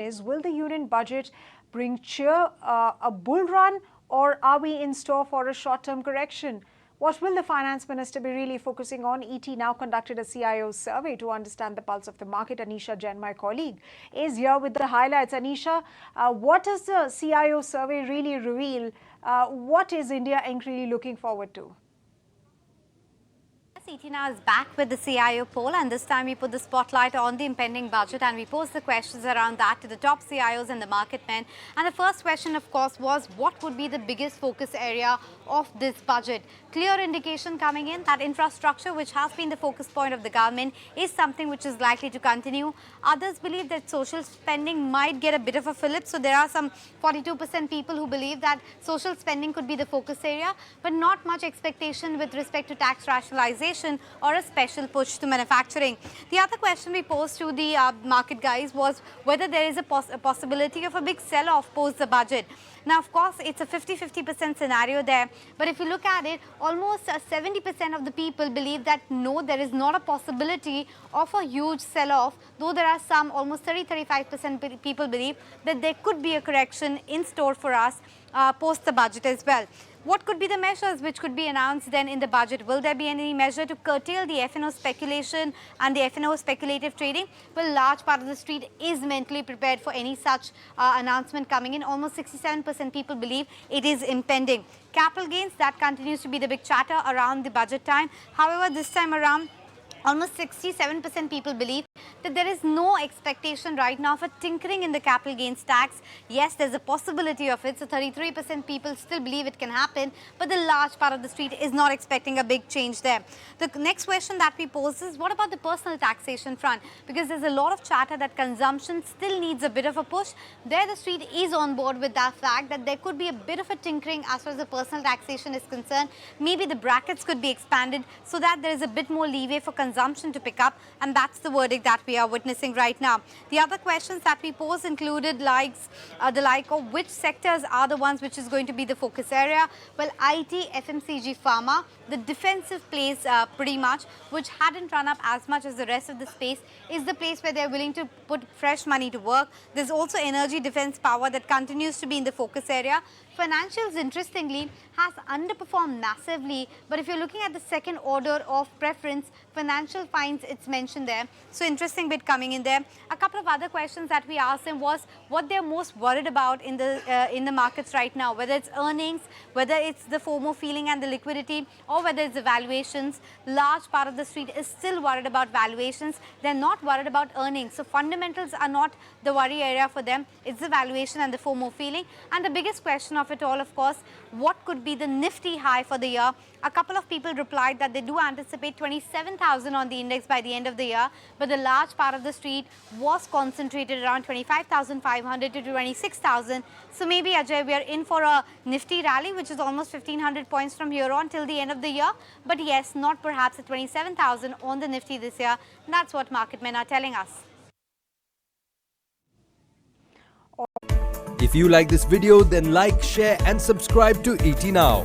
is, will the union budget bring cheer, a bull run, or are we in store for a short-term correction? What will the finance minister be really focusing on? ET now conducted a CIO survey to understand the pulse of the market. Anisha Jain, my colleague, is here with the highlights. Anisha, what does the CIO survey really reveal? What is India really looking forward to? ET now is back with the CIO poll, and this time we put the spotlight on the impending budget and we posed the questions around that to the top CIOs and the market men. And the first question, of course, was what would be the biggest focus area of this budget? Clear indication coming in that infrastructure, which has been the focus point of the government, is something which is likely to continue. Others believe that social spending might get a bit of a fillip. So there are some 42% people who believe that social spending could be the focus area, but not much expectation with respect to tax rationalization or a special push to manufacturing. The other question we posed to the market guys was whether there is a possibility of a big sell-off post the budget. Now, of course, it's a 50-50% scenario there. But if you look at it, almost 70% of the people believe that no, there is not a possibility of a huge sell-off, though there are some, almost 30-35% people believe that there could be a correction in store for us post the budget as well. What could be the measures which could be announced then in the budget? Will there be any measure to curtail the F&O speculation and the F&O speculative trading? Well, large part of the street is mentally prepared for any such announcement coming in. Almost 67% people believe it is impending. Capital gains, that continues to be the big chatter around the budget time. However, this time around, almost 67% people believe that there is no expectation right now for tinkering in the capital gains tax. Yes, there's a possibility of it. So 33% people still believe it can happen, but the large part of the street is not expecting a big change there. The next question that we pose is, what about the personal taxation front? Because there's a lot of chatter that consumption still needs a bit of a push. There the street is on board with that fact that there could be a bit of a tinkering as far as the personal taxation is concerned. Maybe the brackets could be expanded so that there is a bit more leeway for consumption to pick up, and that's the verdict that we are witnessing right now. The other questions that we posed included the like of which sectors are the ones which is going to be the focus area. Well, IT, FMCG, pharma, the defensive place pretty much, which hadn't run up as much as the rest of the space, is the place where they're willing to put fresh money to work. There's also energy, defense, power that continues to be in the focus area. Financials, interestingly, has underperformed massively, but if you're looking at the second order of preference, financial finds its mention there. So interesting bit coming in there. A couple of other questions that we asked them was what they're most worried about in the markets right now, whether it's earnings, whether it's the FOMO feeling and the liquidity, or whether it's the valuations. Large part of the street is still worried about valuations. They're not worried about earnings. So fundamentals are not the worry area for them. It's the valuation and the FOMO feeling. And the biggest question of it all, of course, what could be the Nifty high for the year? A couple of people replied that they do anticipate 27,000 on the index by the end of the year, but the large part of the street was concentrated around 25,500 to 26,000. So maybe, Ajay, we are in for a Nifty rally, which is almost 1,500 points from here on till the end of the year. But yes, not perhaps at 27,000 on the Nifty this year. And that's what market men are telling us. If you like this video, then like, share and subscribe to ET Now.